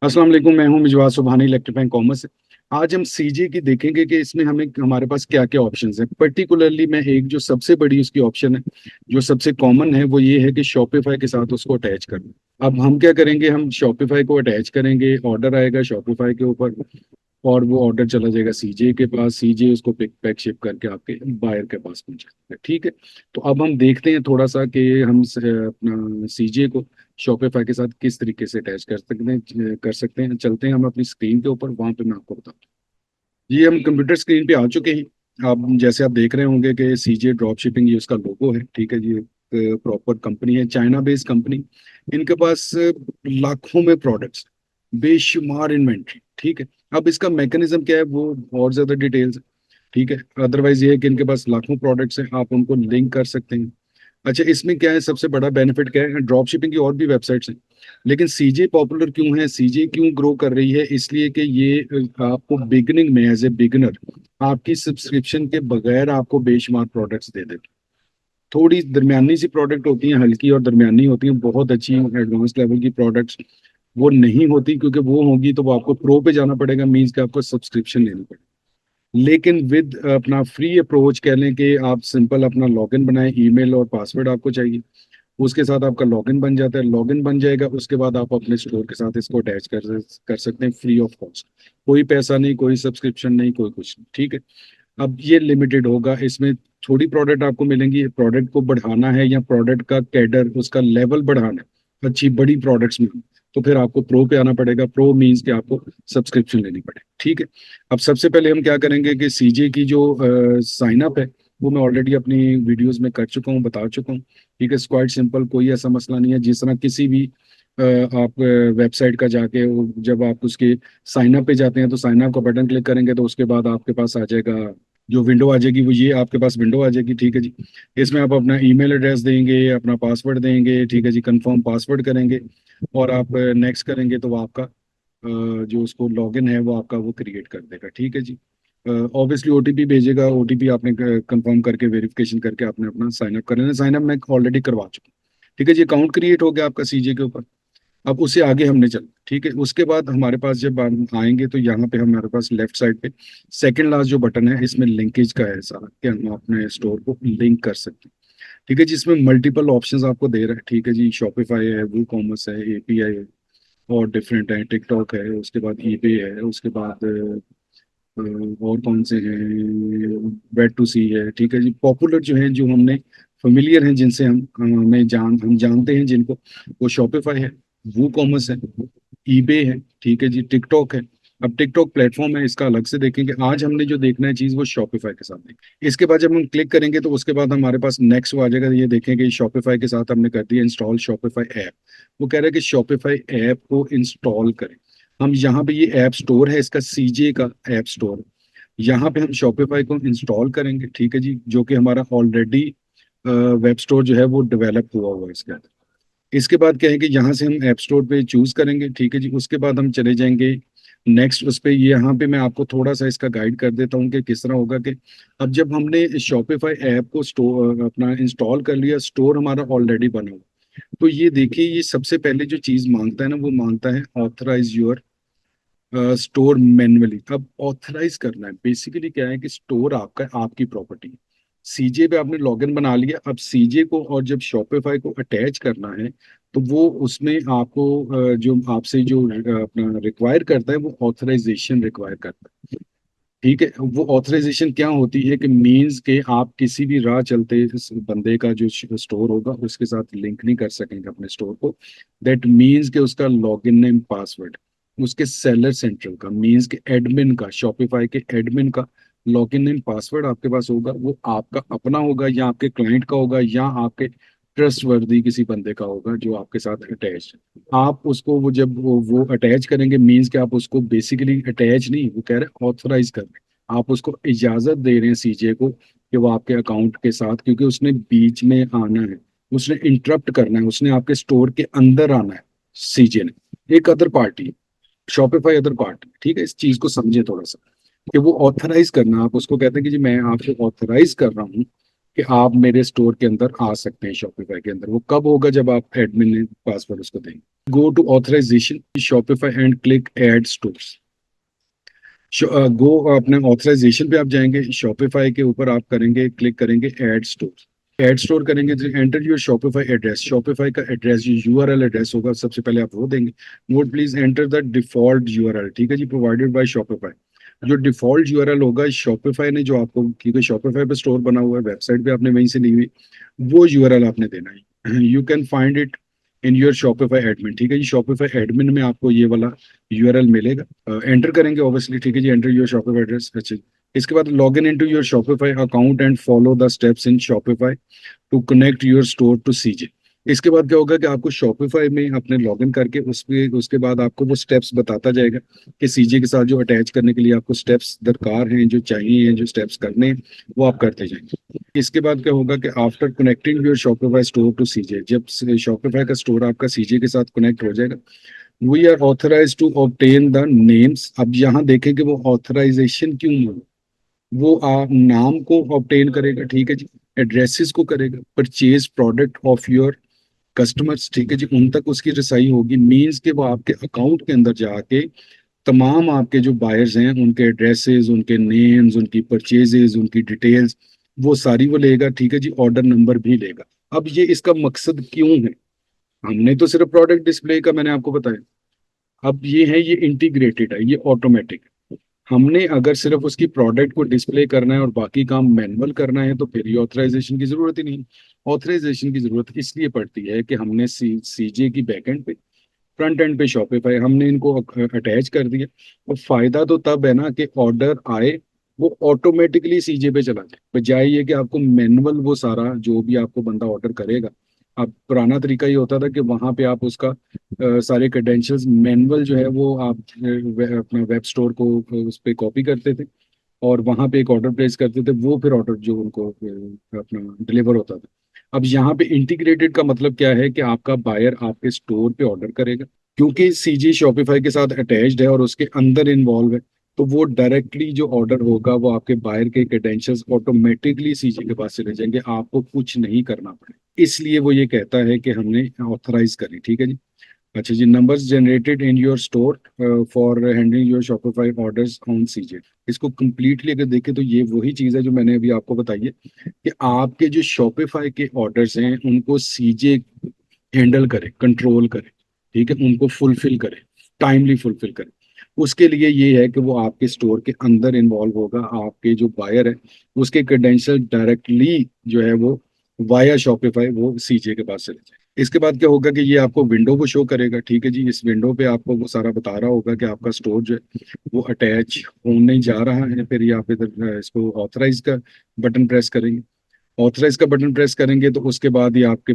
अस्सलाम वालेकुम, मैं हूं मिजवार सुबहानी, इलेक्ट्रीफाइंग कॉमर्स। आज हम सीजे की देखेंगे कि इसमें हमें हमारे पास क्या क्या ऑप्शंस हैं। पर्टिकुलरली मैं एक जो सबसे बड़ी उसकी ऑप्शन है, जो सबसे कॉमन है, वो ये है कि शॉपिफाई के साथ उसको अटैच करना। अब हम क्या करेंगे, हम शॉपिफाई को अटैच करेंगे, ऑर्डर आएगा शॉपिफाई के ऊपर और वो ऑर्डर चला जाएगा सीजे के पास। सीजे उसको पिक पैक शिप करके आपके बायर के पास पहुंचाएगा। ठीक है, तो अब हम देखते हैं थोड़ा सा कि हम अपना सीजे को शॉपिफाई के साथ किस तरीके से अटैच कर सकते हैं। चलते हैं हम अपनी स्क्रीन के ऊपर, वहां पे मैं आपको बताता हूँ। ये हम कंप्यूटर स्क्रीन पे आ चुके हैं। अब जैसे आप देख रहे होंगे कि सीजे ड्रॉप शिपिंग, ये उसका लोगो है। ठीक है जी, प्रॉपर कंपनी है, चाइना बेस्ड कंपनी। इनके पास लाखों में प्रोडक्ट्स, बेशुमार इन्वेंट्री। ठीक है, अब इसका मैकेनिज्म क्या है वो और ज्यादा डिटेल्स। ठीक है, अदरवाइज ये है कि इनके पास लाखों प्रोडक्ट्स हैं, आप उनको लिंक कर सकते हैं। अच्छा, इसमें क्या है, सबसे बड़ा बेनिफिट क्या है, ड्रॉप शिपिंग की और भी वेबसाइट्स हैं, लेकिन सीजे पॉपुलर क्यों है, सीजे क्यों ग्रो कर रही है, इसलिए कि ये आपको बिगनिंग में एज ए बिगनर आपकी सब्सक्रिप्शन के बगैर आपको बेशुमार प्रोडक्ट्स दे देगी। थोड़ी दरमियानी सी प्रोडक्ट होती हैं, हल्की और दरमियानी होती हैं, बहुत अच्छी एडवांस लेवल की प्रोडक्ट्स वो नहीं होती, क्योंकि वो होगी तो वो आपको प्रो पे जाना पड़ेगा, मीन्स कि आपको सब्सक्रिप्शन लेनी पड़ेगी। लेकिन विद अपना फ्री अप्रोच कह लें कि आप सिंपल अपना लॉगिन बनाएं, ईमेल और पासवर्ड आपको चाहिए, उसके साथ आपका लॉगिन बन जाता है। लॉगिन बन जाएगा, उसके बाद आप अपने स्टोर के साथ इसको अटैच कर सकते हैं फ्री ऑफ कॉस्ट। कोई पैसा नहीं, कोई सब्सक्रिप्शन नहीं, कोई कुछ नहीं। ठीक है, अब ये लिमिटेड होगा, इसमें थोड़ी प्रोडक्ट आपको मिलेंगी। प्रोडक्ट को बढ़ाना है या प्रोडक्ट का कैडर, उसका लेवल बढ़ाना है अच्छी बड़ी प्रोडक्ट्स में, तो फिर आपको प्रो पे आना पड़ेगा। प्रो मींस कि आपको सब्सक्रिप्शन लेनी पड़ेगी। ठीक है, अब सबसे पहले हम क्या करेंगे कि सीजे की जो साइन अप है, वो मैं ऑलरेडी अपनी वीडियोस में कर चुका हूँ, बता चुका हूँ। ठीक है, क्वाइट सिंपल, कोई ऐसा मसला नहीं है। जिस तरह किसी भी आप वेबसाइट का जाके जब आप उसके साइन अप पे जाते हैं तो साइन अप का बटन क्लिक करेंगे तो उसके बाद आपके पास आ जाएगा, जो विंडो आ जाएगी वो ये आपके पास विंडो आ जाएगी। ठीक है जी, इसमें आप अपना ईमेल एड्रेस देंगे, अपना पासवर्ड देंगे। ठीक है जी, कंफर्म पासवर्ड करेंगे और आप नेक्स्ट करेंगे तो वो आपका जो उसको लॉगिन है वो आपका वो क्रिएट कर देगा। ठीक है जी, ऑब्वियसली ओटीपी भेजेगा, ओटीपी आपने कंफर्म करके वेरिफिकेशन करके आपने अपना साइन अप कर लेना। साइन अप मैं ऑलरेडी करवा चुका हूँ। ठीक है जी, अकाउंट क्रिएट हो गया आपका सीजे के ऊपर। अब उससे आगे हमने चल, ठीक है, उसके बाद हमारे पास जब हम आएंगे तो यहाँ पे हमारे पास लेफ्ट साइड पे सेकंड लास्ट जो बटन है, इसमें लिंकेज का है सारा, कि हम अपने स्टोर को लिंक कर सकते हैं। ठीक है, जिसमें मल्टीपल ऑप्शंस आपको दे रहा है। ठीक है जी, शॉपिफाई है, वो कॉमर्स है, एपीआई है, और डिफरेंट है, टिकटॉक है, उसके बाद ईबे है, उसके बाद और कौन से हैं, वेट टू सी है। ठीक है जी, पॉपुलर जो है, जो हमने फेमिलियर हैं, जिनसे हम जानते हैं जिनको, वो शॉपिफाई है, वो कॉमर्स है, ईबे है। ठीक है जी, टिकटॉक है। अब टिकटॉक प्लेटफॉर्म है, इसका अलग से देखेंगे। आज हमने जो देखना है चीज वो शॉपिफाई के साथ देखें। इसके बाद जब हम क्लिक करेंगे तो उसके बाद हमारे पास नेक्स्ट वो आ जाएगा, ये देखेंगे शॉपिफाई के साथ हमने कर दिया इंस्टॉल शॉपिफाई ऐप। वो कह रहा है कि शॉपिफाई ऐप को इंस्टॉल करें। हम यहाँ पे, ये ऐप स्टोर है इसका, सीजे का ऐप स्टोर है, यहाँ पे हम शॉपिफाई को इंस्टॉल करेंगे। ठीक है जी, जो कि हमारा ऑलरेडी वेब स्टोर जो है वो डेवलप हुआ हुआ है इसके अंदर। इसके बाद क्या है कि यहाँ से हम ऐप स्टोर पे चूज करेंगे। ठीक है जी, उसके बाद हम चले जाएंगे नेक्स्ट उस पे। यहाँ पे मैं आपको थोड़ा सा इसका गाइड कर देता हूँ कि किस तरह होगा कि अब जब हमने शॉपिफाई ऐप को स्टोर अपना इंस्टॉल कर लिया, स्टोर हमारा ऑलरेडी बना हुआ, तो ये देखिए, ये सबसे पहले जो चीज मांगता है ना, वो मांगता है ऑथराइज योर स्टोर मैन्युअली। अब ऑथराइज करना है, बेसिकली क्या है कि स्टोर आपका आपकी प्रॉपर्टी है। सीजे पे आपने लॉगिन बना लिया, अब सीजे को और जब शॉपिफाई को अटैच करना है तो वो उसमें आपको जो आपसे जो अपना रिक्वायर करता है, वो ऑथराइजेशन रिक्वायर करता है। ठीक है, वो ऑथराइजेशन क्या होती है कि मींस के आप किसी भी राह चलते इस बंदे का जो स्टोर होगा उसके साथ लिंक नहीं कर सकेंगे अपने स्टोर को। दैट मींस के उसका लॉगिन नेम पासवर्ड, उसके सेलर सेंट्रल का, मींस के एडमिन का, शॉपिफाई के एडमिन का लॉगिन नेम पासवर्ड आपके पास होगा, वो आपका अपना होगा या आपके क्लाइंट का होगा या आपके ट्रस्ट वर्दी किसी बंदे का होगा जो आपके साथ अटैच। आप उसको वो जब वो अटैच करेंगे, मींस कि आप उसको बेसिकली अटैच नहीं, वो कह रहे हैं ऑथराइज कर रहे हैं, आप उसको इजाजत दे रहे हैं सीजे को कि वो आपके अकाउंट के साथ, क्योंकि उसने बीच में आना है, उसने इंटरप्ट करना है, उसने आपके स्टोर के अंदर आना है। सीजे ने, एक other party, Shopify other party. ठीक है, इस चीज को समझे थोड़ा सा कि वो ऑथराइज करना, आप उसको कहते हैं कि जी मैं आपको ऑथराइज कर रहा हूँ कि आप मेरे स्टोर के अंदर आ सकते हैं शॉपिफाई के अंदर। वो कब होगा? जब आप एडमिन पासवर्ड उसको देंगे। Go to authorization Shopify and click add stores. Go अपने ऑथराइजेशन पे आप जाएंगे, शॉपिफाई के ऊपर आप करेंगे, क्लिक करेंगे ऐड स्टोर। ऐड स्टोर करेंगे तो enter your Shopify address. Shopify का एड्रेस जो यूआरएल एड्रेस होगा सबसे पहले आप वो देंगे। Note please enter the default URL, ठीक है जी, प्रोवाइडेड बाय शॉपिफाई। जो डिफॉल्ट यूआरएल होगा शॉपिफाई ने जो आपको, क्योंकि शॉपिफाई पे स्टोर बना हुआ है, वेबसाइट पे आपने वहीं से ली हुई, वो यूआरएल आपने देना है। You can find it in your Shopify admin, ठीक है जी। शॉपिफाई एडमिन में आपको ये वाला यूआरएल मिलेगा, एंटर करेंगे ऑब्वियसली, ठीक है जी। एंटर योर शॉपिफाई एड्रेस, अच्छा। इसके बाद log in into your Shopify account and follow the steps in Shopify to connect your store to CJ. इसके बाद क्या होगा कि आपको शॉपिफाई में अपने लॉग इन करके उसके उसके बाद आपको वो स्टेप्स बताता जाएगा कि सीजे के साथ जो अटैच करने के लिए आपको स्टेप्स दरकार हैं, जो चाहिए हैं, जो स्टेप्स करने हैं, वो आप करते जाएंगे। इसके बाद क्या होगा कि after connecting your Shopify store to CJ, जब शॉपिफाई का स्टोर आपका सीजे के साथ कनेक्ट हो जाएगा, we are authorise to obtain the names. अब यहाँ देखें कि वो ऑथराइजेशन क्यों हुआ। वो आप नाम को ऑब्टेन करेगा, ठीक है जी। एड्रेसेस को करेगा, purchase product of your customers, ठीक है जी, उन तक उसकी रसाई होगी। मीन्स कि वो आपके अकाउंट के अंदर जाके तमाम आपके जो बायर्स हैं उनके एड्रेसेस, उनके नेम्स, उनकी परचेजेस, उनकी डिटेल्स, वो सारी वो लेगा, ठीक है जी। ऑर्डर नंबर भी लेगा। अब ये इसका मकसद क्यों है? हमने तो सिर्फ प्रोडक्ट डिस्प्ले का मैंने आपको बताया। अब ये है, ये इंटीग्रेटेड है, ये ऑटोमेटिक। हमने अगर सिर्फ उसकी प्रोडक्ट को डिस्प्ले करना है और बाकी काम मैनुअल करना है तो फिर ये ऑथराइजेशन की जरूरत ही नहीं। ऑथराइजेशन की जरूरत इसलिए पड़ती है कि हमने सीजे की बैकएंड पे, फ्रंट एंड पे शॉपिफाई, हमने इनको अटैच कर दिया। और फायदा तो तब है ना कि ऑर्डर आए, वो ऑटोमेटिकली सीजे पे चला जाए, बजाय ये कि आपको मैनुअल वो सारा जो भी आपको बंदा ऑर्डर करेगा। अब पुराना तरीका ये होता था कि वहां पे आप उसका सारे क्रेडेंशियल्स मैनुअल जो है वो आप अपना वेब स्टोर को उस पर कॉपी करते थे और वहां पे एक ऑर्डर प्लेस करते थे, वो फिर ऑर्डर जो उनको अपना डिलीवर होता था। अब यहाँ पे इंटीग्रेटेड का मतलब क्या है कि आपका बायर आपके स्टोर पे ऑर्डर करेगा, क्योंकि सीजी शॉपिफाई के साथ अटैच्ड है और उसके अंदर इन्वॉल्व है, तो वो डायरेक्टली जो ऑर्डर होगा वो आपके बायर के क्रेडेंशियल्स ऑटोमेटिकली सीजी के पास चले जाएंगे, आपको कुछ नहीं करना पड़े। इसलिए वो ये कहता है कि हमने ऑथराइज करी, ठीक है जी। अच्छा जी, numbers generated in your store for handling your Shopify orders on CJ. इसको कंप्लीटली अगर देखें तो ये वही चीज़ है जो मैंने अभी आपको बताई है कि आपके जो शॉपिफाई के ऑर्डर्स हैं उनको सीजे हैंडल करे, कंट्रोल करे, ठीक है, उनको फुलफिल करे, टाइमली फुलफिल करे। उसके लिए ये है कि वो आपके स्टोर के अंदर इन्वॉल्व होगा, आपके जो बायर है उसके क्रेडेंशियल डायरेक्टली जो है वो वाया शॉपिफाई वो सीजे के पास चले जाए। इसके बाद क्या होगा कि ये आपको विंडो को शो करेगा, ठीक है जी। इस विंडो पे आपको वो सारा बता रहा होगा कि आपका स्टोर जो है वो अटैच होने जा रहा है। फिर ये आप इधर इसको ऑथराइज का बटन प्रेस करेंगे। ऑथराइज का बटन प्रेस करेंगे तो उसके बाद ये आपके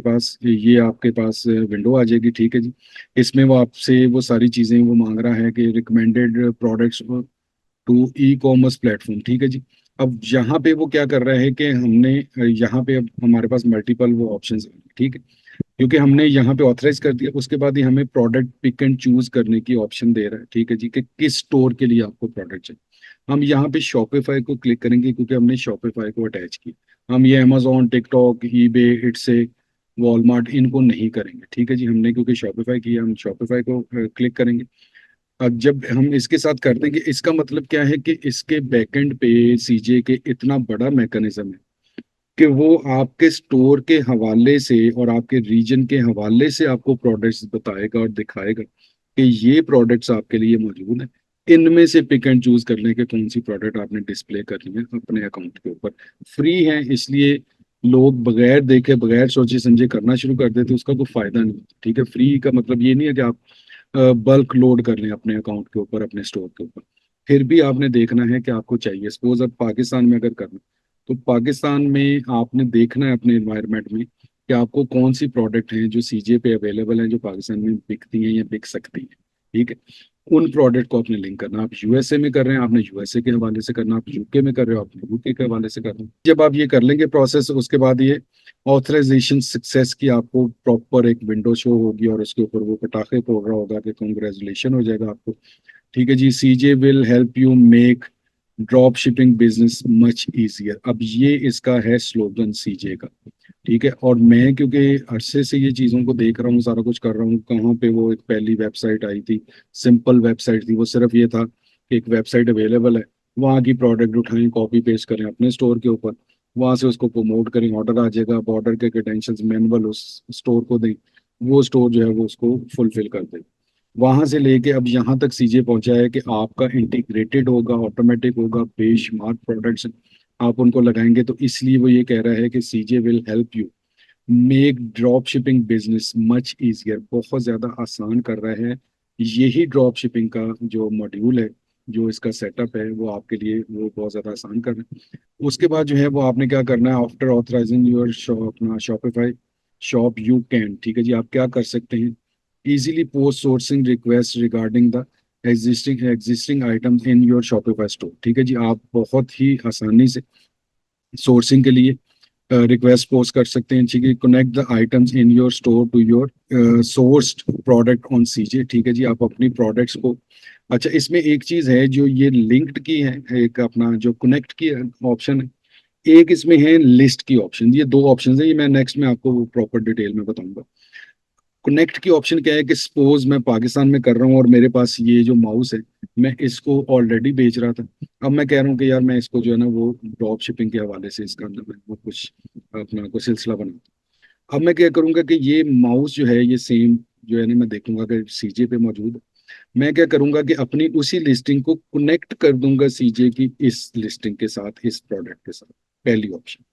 पास विंडो आ जाएगी, ठीक है जी। इसमें वो आपसे वो सारी चीजें वो मांग रहा है कि recommended products to e commerce platform, ठीक है जी। अब यहाँ पे वो क्या कर रहा है कि हमने यहाँ पे अब हमारे पास मल्टीपल वो ऑप्शंस हैं, ठीक है, क्योंकि हमने यहाँ पे ऑथराइज कर दिया। उसके बाद ही हमें प्रोडक्ट पिक एंड चूज करने की ऑप्शन दे रहा है, ठीक है जी, कि किस स्टोर के लिए आपको प्रोडक्ट चाहिए। हम यहाँ पे शॉपिफाई को क्लिक करेंगे क्योंकि हमने शॉपिफाई को अटैच किया। हम ये अमेजोन, टिकटॉक, ईबे, इट्से, वॉलमार्ट इनको नहीं करेंगे, ठीक है जी। हमने क्योंकि शॉपिफाई किया, हम शॉपिफाई को क्लिक करेंगे। अब जब हम इसके साथ कर देंगे, इसका मतलब क्या है कि इसके बैकएंड पे सीजे के इतना बड़ा मैकेनिज्म है कि वो आपके स्टोर के हवाले से और आपके रीजन के हवाले से आपको प्रोडक्ट्स बताएगा और दिखाएगा कि ये प्रोडक्ट्स आपके लिए मौजूद हैं। इनमें से पिक एंड चूज कर लें कि कौन सी प्रोडक्ट आपने डिस्प्ले करनी है अपने अकाउंट के ऊपर। फ्री है इसलिए लोग बगैर देखे, बगैर सोचे समझे करना शुरू कर देते, उसका कोई फायदा नहीं होता, ठीक है। फ्री का मतलब ये नहीं है कि आप बल्क लोड कर लें अपने अकाउंट के ऊपर, अपने स्टोर के ऊपर। फिर भी आपने देखना है कि आपको चाहिए। सपोज अब पाकिस्तान में अगर करना, तो पाकिस्तान में आपने देखना है अपने एनवायरनमेंट में कि आपको कौन सी प्रोडक्ट हैं जो सीजे पे अवेलेबल हैं, जो पाकिस्तान में बिकती हैं या बिक सकती हैं, ठीक है। उन प्रोडक्ट को आपने लिंक करना। आप यूएसए में कर रहे हैं, आपने यूएसए के हवाले से करना। आप यूके में कर रहे हो, आपने यूके के हवाले से करना। जब आप ये कर लेंगे प्रोसेस, उसके बाद ये ऑथराइजेशन सक्सेस की आपको प्रॉपर एक विंडो शो होगी और उसके ऊपर वो पटाखे फोड़ रहा होगा कि कॉन्ग्रेचुलेशन हो जाएगा आपको, ठीक है जी। CJ will help you make drop shipping business much easier. अब ये इसका है स्लोगन सीजे का, ठीक है। और मैं क्योंकि अरसे से ये चीज़ों को देख रहा हूँ, सारा कुछ कर रहा हूँ, कहाँ पे वो एक पहली वेबसाइट आई थी, सिंपल वेबसाइट थी, वो सिर्फ ये था कि एक वेबसाइट अवेलेबल है, वहाँ की प्रोडक्ट उठाएं, कॉपी पेस्ट करें अपने स्टोर के ऊपर, वहाँ से उसको प्रमोट करें, ऑर्डर आ जाएगा, अब ऑर्डर के क्रेडेंशियल्स मैनुअल उस स्टोर को दें, वो स्टोर जो है वो उसको फुलफिल कर दे। वहां से लेके अब यहाँ तक सीजे पहुंचा है कि आपका इंटीग्रेटेड होगा, ऑटोमेटिक होगा, बेशुमार प्रोडक्ट्स आप उनको लगाएंगे, तो इसलिए वो ये कह रहा है कि CJ will help you make drop shipping business much easier, बहुत ज्यादा आसान कर रहा है। यही ड्रॉप शिपिंग का जो मॉड्यूल है, जो इसका सेटअप है, वो आपके लिए वो बहुत ज्यादा आसान कर रहा है। उसके बाद जो है वो आपने क्या करना है, आफ्टर ऑथराइजिंग योर अपना शॉपिफाई शॉप, यू कैन, ठीक है जी, आप क्या कर सकते हैं, easily post sourcing request regarding the existing items in your Shopify store, ठीक है जी, आप बहुत ही आसानी से सोर्सिंग के लिए रिक्वेस्ट पोस्ट कर सकते हैं, ठीक है। Connect the items in your store to your sourced product on CJ, ठीक है जी, आप अपनी प्रोडक्ट्स को, अच्छा इसमें एक चीज है जो ये लिंक्ड की है, एक अपना जो कनेक्ट की ऑप्शन है, एक इसमें है लिस्ट की ऑप्शन, ये दो ऑप्शन है, ये मैं नेक्स्ट में आपको प्रॉपर डिटेल में बताऊंगा। कनेक्ट की ऑप्शन क्या है कि सपोज मैं पाकिस्तान में कर रहा हूँ और मेरे पास ये जो माउस है, मैं इसको ऑलरेडी बेच रहा था, अब मैं कह रहा हूँ कि यार मैं इसको जो है ना वो ड्रॉप शिपिंग के हवाले से इसका अंदर मैं वो कुछ अपना कोई सिलसिला बना, अब मैं क्या करूंगा कि ये माउस जो है ये सेम जो है ना, मैं देखूंगा कि सीजे पे मौजूद है, मैं क्या करूंगा कि अपनी उसी लिस्टिंग को कनेक्ट कर दूंगा सीजे की इस लिस्टिंग के साथ, इस प्रोडक्ट के साथ, पहली ऑप्शन।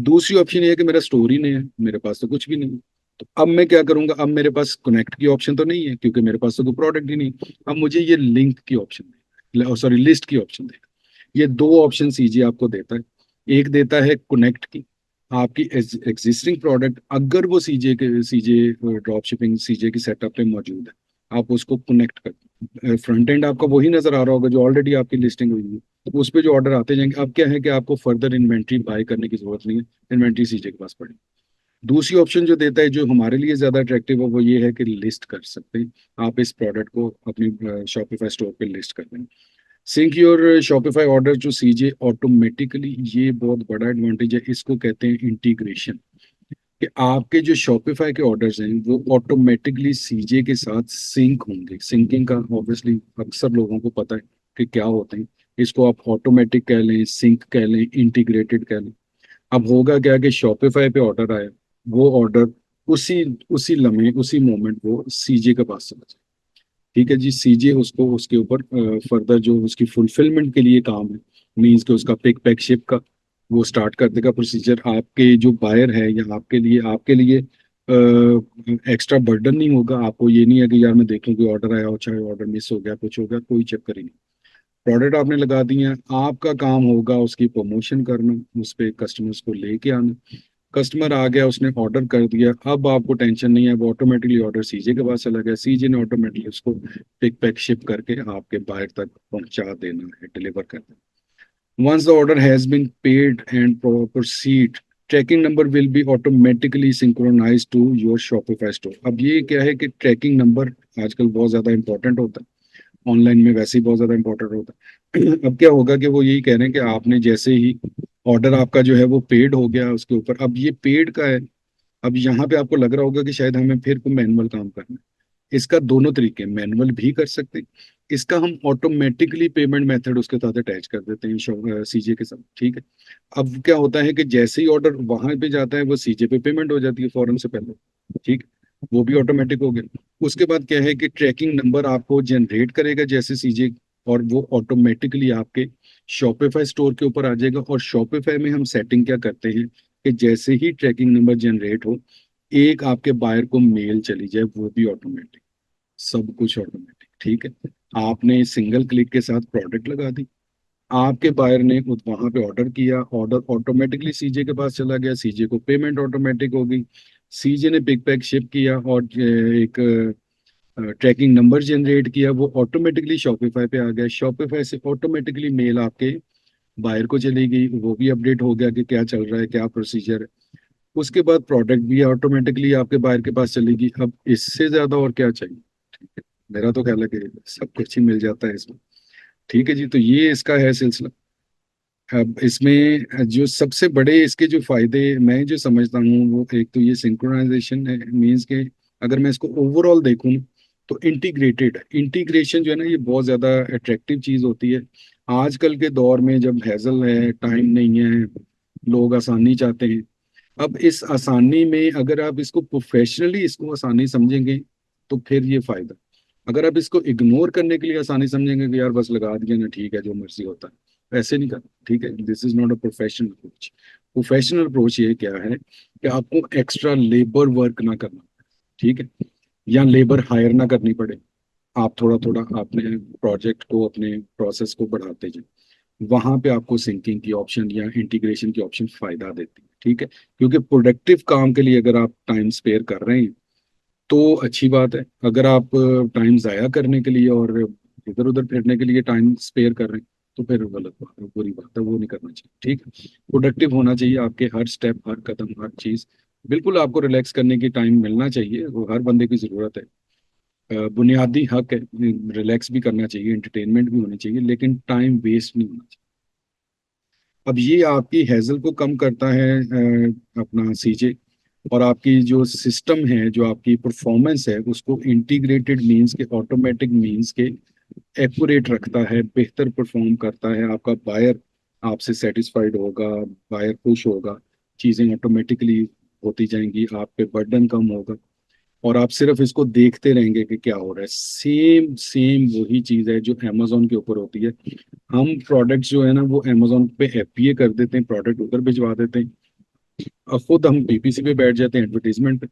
दूसरी ऑप्शन ये है कि मेरा स्टोर ही नहीं है, मेरे पास तो कुछ भी नहीं है, तो अब मैं क्या करूंगा, अब मेरे पास कनेक्ट की ऑप्शन तो नहीं है क्योंकि मेरे पास तो कोई प्रोडक्ट ही नहीं, अब मुझे ये लिंक की ऑप्शन देगा, सॉरी लिस्ट की ऑप्शन देगा। ये दो ऑप्शन सीजी आपको देता है, एक देता है कनेक्ट की, आपकी एग्जिस्टिंग प्रोडक्ट अगर वो सीजे ड्रॉप शिपिंग सीजे की सेटअप पे मौजूद है, आप उसको कनेक्ट कर, फ्रंट एंड आपका वही नजर आ रहा होगा जो ऑलरेडी आपकी लिस्टिंग हुई है, तो उस पे जो ऑर्डर आते जाएंगे। अब क्या है कि आपको फर्दर इन्वेंट्री बाय करने की जरूरत नहीं है, इन्वेंट्री सीजे के पास पड़ी। दूसरी ऑप्शन जो देता है जो हमारे लिए ज्यादा अट्रैक्टिव है, वो ये है कि लिस्ट कर सकते हैं, आप इस प्रोडक्ट को अपनी शॉपिफाई स्टोर पे लिस्ट कर दें, sync your Shopify order to CJ automatically, ये बहुत बड़ा एडवांटेज है, इसको कहते हैं इंटीग्रेशन, कि आपके जो शॉपिफाई के ऑर्डर्स हैं वो ऑटोमेटिकली सीजे के साथ सिंक होंगे। सिंकिंग का ऑब्वियसली अक्सर लोगों को पता है कि क्या होते हैं, इसको आप ऑटोमेटिक कह लें, सिंक कह लें, इंटीग्रेटेड कह लें। अब होगा क्या कि शॉपिफाई पे ऑर्डर आया, वो ऑर्डर उसी उसी लम्हे उसी मोमेंट वो सीजे के पास चला जाए, ठीक है जी, सीजे उसको उसके ऊपर फर्दर जो उसकी फुलफिलमेंट के लिए काम है, मीन्स कि उसका पिक पैक शिप का वो स्टार्ट कर देगा प्रोसीजर, आपके जो बायर है या आपके लिए एक्स्ट्रा बर्डन नहीं होगा, आपको ये नहीं है कि यार मैं देखूं कि ऑर्डर आया हो, चाहे ऑर्डर मिस हो गया, कुछ हो गया, कोई चक्कर ही नहीं। प्रोडक्ट आपने लगा दिए हैं, आपका काम होगा उसकी प्रमोशन करना, उस पे कस्टमर्स को लेके आना, कस्टमर आ गया, उसने ऑर्डर कर दिया, अब आपको टेंशन नहीं है, वो ऑटोमेटिकली ऑर्डर सीजे के पास चला गया, सीजे ने ऑटोमेटिकली उसको पिक पैक शिप करके आपके बायर तक पहुंचा देना है, डिलीवर कर देना। Once the order has been paid and proceed, tracking number will be automatically synchronise to your Shopify store. अब ये क्या है कि ट्रैकिंग नंबर आजकल बहुत ज्यादा इंपॉर्टेंट होता है, ऑनलाइन में वैसे ही बहुत ज्यादा इंपॉर्टेंट होता है। अब क्या होगा कि वो यही कह रहे हैं कि आपने जैसे ही ऑर्डर आपका जो है वो पेड हो गया उसके ऊपर, अब ये पेड का है, अब यहाँ पे आपको लग रहा होगा कि शायद हमें फिर कोई मैनुअल काम करना है, इसका दोनों तरीके, मैनुअल भी कर सकते हैं, इसका हम ऑटोमेटिकली पेमेंट मेथड उसके साथ अटैच कर देते हैं सीजे के साथ, ठीक है। अब क्या होता है कि जैसे ही ऑर्डर वहां पे जाता है वो सीजे पे पेमेंट हो जाती है फौरन से पहले, ठीक, वो भी ऑटोमेटिक हो गया। उसके बाद क्या है कि ट्रैकिंग नंबर आपको जनरेट करेगा जैसे सीजे, और वो ऑटोमेटिकली आपके शॉपिफाई स्टोर के ऊपर आ जाएगा, और शॉपिफाई में हम सेटिंग क्या करते हैं कि जैसे ही ट्रैकिंग नंबर जनरेट हो, एक आपके बायर को मेल चली जाए, वो भी ऑटोमेटिक, सब कुछ ऑटोमेटिक, ठीक है। आपने सिंगल क्लिक के साथ प्रोडक्ट लगा दी, आपके बायर ने वहां पे ऑर्डर किया, ऑर्डर ऑटोमेटिकली सीजे के पास चला गया, सीजे को पेमेंट ऑटोमेटिक हो गई, सीजे ने पिक पैक शिप किया और एक ट्रैकिंग नंबर जनरेट किया, वो ऑटोमेटिकली शॉपिफाई पे आ गया, शॉपिफाई से ऑटोमेटिकली मेल आपके बायर को चली गई, वो भी अपडेट हो गया कि क्या चल रहा है, क्या प्रोसीजर है। उसके बाद प्रोडक्ट भी ऑटोमेटिकली आपके बायर के पास चलेगी, अब इससे ज्यादा और क्या चाहिए, ठीक है। मेरा तो ख्याल है कि सब कुछ ही मिल जाता है इसमें। ठीक है जी, तो ये इसका है सिलसिला। अब इसमें जो सबसे बड़े इसके जो फायदे मैं जो समझता हूँ, वो एक तो ये सिंक्रोनाइजेशन है, मीन्स के अगर मैं इसको ओवरऑल देखूँ तो इंटीग्रेटेड इंटीग्रेशन जो है ना, ये बहुत ज्यादा अट्रैक्टिव चीज होती है। आजकल के दौर में जब हैजल है, टाइम नहीं है, लोग आसानी चाहते हैं। अब इस आसानी में अगर आप इसको प्रोफेशनली इसको आसानी समझेंगे तो फिर ये फायदा। अगर आप इसको इग्नोर करने के लिए आसानी समझेंगे कि यार बस लगा दिया ना, ठीक है जो मर्जी होता है, ऐसे नहीं करना। ठीक है, this is not a professional approach. Professional approach ये क्या है कि आपको एक्स्ट्रा लेबर वर्क ना करना, ठीक है, या लेबर हायर ना करनी पड़े। आप थोड़ा थोड़ा अपने प्रोजेक्ट को, अपने प्रोसेस को बढ़ाते जाए, वहां पे आपको सिंकिंग की ऑप्शन या इंटीग्रेशन की ऑप्शन फायदा देती है। ठीक है, क्योंकि प्रोडक्टिव काम के लिए अगर आप टाइम स्पेयर कर रहे हैं तो अच्छी बात है। अगर आप टाइम जाया करने के लिए और इधर उधर फिरने के लिए टाइम स्पेयर कर रहे हैं तो फिर गलत बात है, बुरी बात है, वो नहीं करना चाहिए। ठीक है, प्रोडक्टिव होना चाहिए आपके हर स्टेप, हर कदम, हर चीज। बिल्कुल आपको रिलैक्स करने की टाइम मिलना चाहिए, वो हर बंदे की जरूरत है। बुनियादी हक है, रिलैक्स भी करना चाहिए, एंटरटेनमेंट भी होनी चाहिए, लेकिन टाइम वेस्ट नहीं होना चाहिए। अब ये आपकी हैजल को कम करता है अपना सीजे, और आपकी जो सिस्टम है, जो आपकी परफॉर्मेंस है, उसको इंटीग्रेटेड मींस के, ऑटोमेटिक मींस के एक्यूरेट रखता है, बेहतर परफॉर्म करता है। आपका बायर आपसे सेटिस्फाइड होगा, बायर खुश होगा, चीजें ऑटोमेटिकली होती जाएंगी, आप पे बर्डन कम होगा, और आप सिर्फ इसको देखते रहेंगे कि क्या हो रहा है। सेम सेम वही चीज है जो अमेजोन के ऊपर होती है। हम प्रोडक्ट्स जो है ना, वो अमेजोन पे एफबीए कर देते हैं, प्रोडक्ट उधर भिजवा देते हैं, और खुद हम पीपीसी पे बैठ जाते हैं एडवर्टीजमेंट पे।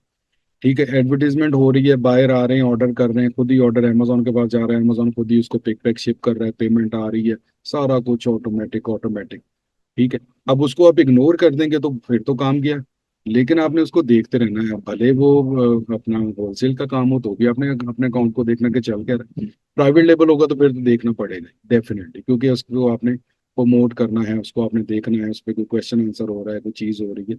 ठीक है, एडवर्टीजमेंट हो रही है, बायर आ रहे हैं, ऑर्डर कर रहे हैं, खुद ही ऑर्डर अमेजोन के पास जा रहा है, अमेजोन खुद ही उसको पिक पैक शिप कर रहा है, पेमेंट आ रही है, सारा कुछ ऑटोमेटिक ऑटोमेटिक। ठीक है, अब उसको आप इग्नोर कर देंगे तो फिर तो काम गया। लेकिन आपने उसको देखते रहना है, भले वो अपना होलसेल का काम हो तो भी आपने अपने अकाउंट को देखना कि चल क्या रहा है। प्राइवेट लेवल होगा तो फिर तो देखना पड़ेगा डेफिनेटली, क्योंकि उसको आपने प्रमोट करना है, उसको आपने देखना है, उस पर कोई क्वेश्चन आंसर हो रहा है, कोई चीज हो रही है,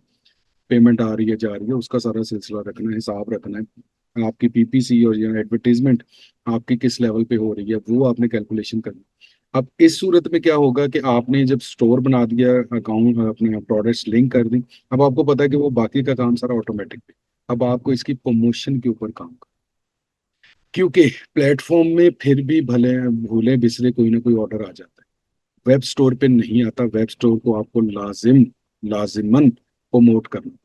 पेमेंट आ रही है, जा रही है, उसका सारा सिलसिला रखना है, हिसाब रखना है। आपकी पीपीसी और या एडवर्टीजमेंट आपकी किस लेवल पे हो रही है, वो आपने कैलकुलेशन करना है। अब इस सूरत में क्या होगा कि आपने जब स्टोर बना दिया, अकाउंट अपने प्रोडक्ट्स लिंक कर दी, अब आपको पता है कि वो बाकी का काम सारा ऑटोमेटिक है। अब आपको इसकी प्रमोशन के ऊपर काम करना, क्योंकि प्लेटफॉर्म में फिर भी भले भूले बिसरे कोई ना कोई ऑर्डर आ जाता है, वेब स्टोर पे नहीं आता। वेब स्टोर को आपको लाजिमन प्रमोट करना।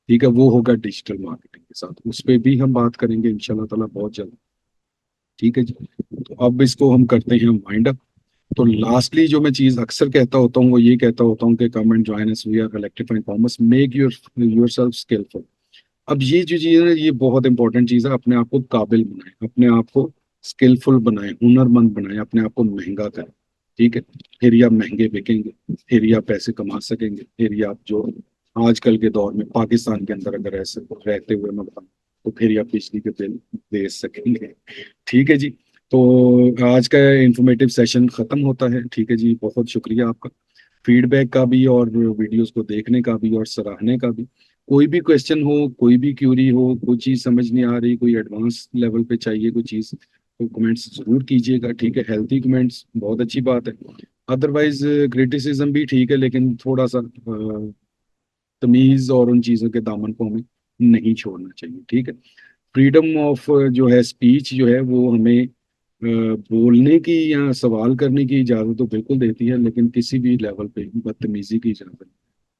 ठीक है, वो होगा डिजिटल मार्केटिंग के साथ, उस पे भी हम बात करेंगे इंशाल्लाह ताला बहुत जल्द। ठीक है जी, तो अब इसको हम करते हैं वाइंड अप। तो लास्टली जो मैं चीज अक्सर कहता होता हूँ, वो ये कहता होता हूँ कि come and join us, we are electrifying commerce, make yourself skilful. अब ये जो चीज है ना, ये बहुत इंपॉर्टेंट चीज है। अपने आप को काबिल बनाए, अपने आप को स्किलफुल बनाए, हुनरमंद बनाए, अपने आप को महंगा करें। ठीक है, फिर ही आप महंगे बिकेंगे, फिर ही आप पैसे कमा सकेंगे, फिर ही आप जो आजकल के दौर में पाकिस्तान के अंदर अगर ऐसे रहते हुए मैं बताऊं, तो फिर ही आप बिजली के बिल दे सकेंगे। ठीक है जी, तो आज का इंफॉर्मेटिव सेशन खत्म होता है। ठीक है जी, बहुत शुक्रिया आपका फीडबैक का भी, और वीडियोस को देखने का भी, और सराहने का भी। कोई भी क्वेश्चन हो, कोई भी क्यूरी हो, कोई चीज़ समझ नहीं आ रही, कोई एडवांस लेवल पे चाहिए कोई चीज़, तो कमेंट्स जरूर कीजिएगा। ठीक है, हेल्थी कमेंट्स बहुत अच्छी बात है। अदरवाइज क्रिटिसिज्म भी ठीक है, लेकिन थोड़ा सा तमीज और उन चीज़ों के दामन को हमें नहीं छोड़ना चाहिए। ठीक है, फ्रीडम ऑफ जो है स्पीच जो है, वो हमें बोलने की या सवाल करने की इजाज़त तो बिल्कुल देती है, लेकिन किसी भी लेवल पे बदतमीजी की इजाज़त नहीं।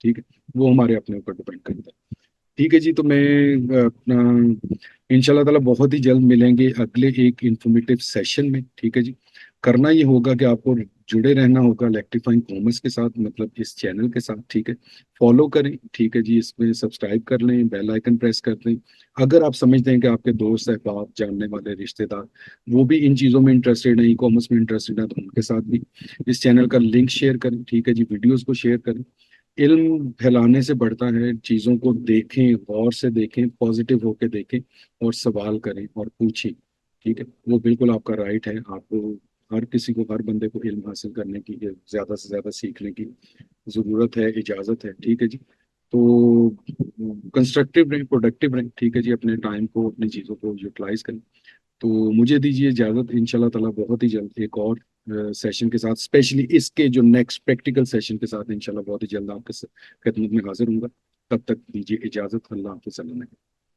ठीक है, वो हमारे अपने ऊपर डिपेंड करता है। ठीक है जी, तो मैं अपना इंशाल्लाह ताला बहुत ही जल्द मिलेंगे अगले एक इंफॉर्मेटिव सेशन में। ठीक है जी, करना ये होगा कि आपको जुड़े रहना होगा इलेक्ट्रीफाइंग कॉमर्स के साथ, मतलब इस चैनल के साथ। ठीक है, फॉलो करें। ठीक है जी, इसमें सब्सक्राइब कर लें, बेल आइकन प्रेस कर दें। अगर आप समझते हैं कि आपके दोस्त अहबाब, जानने वाले रिश्तेदार, वो भी इन चीज़ों में इंटरेस्टेड है, ई कॉमर्स में इंटरेस्टेड है, तो उनके साथ भी इस चैनल का लिंक शेयर करें। ठीक है जी, वीडियोस को शेयर करें। इल्म फैलाने से बढ़ता है, चीज़ों को देखें, गौर से देखें, पॉजिटिव होके देखें, और सवाल करें और पूछें। ठीक है, वो बिल्कुल आपका राइट है। आपको हर किसी को, हर बंदे को इल्म हासिल करने की, ज़्यादा से ज़्यादा सीखने की ज़रूरत है, इजाज़त है। ठीक है जी, तो कंस्ट्रक्टिव रहें, प्रोडक्टिव रहें। ठीक है जी, अपने टाइम को, अपनी चीज़ों को यूटिलाइज करें। तो मुझे दीजिए इजाज़त, इंशाल्लाह ताला बहुत ही जल्द एक और सेशन के साथ, स्पेशली इसके जो नेक्स्ट प्रैक्टिकल सेशन के साथ इंशाल्लाह बहुत ही जल्द आपके खिदमत में हाजिर हूंगा। तब तक दीजिए इजाजत। अल्लाह हाफिज़।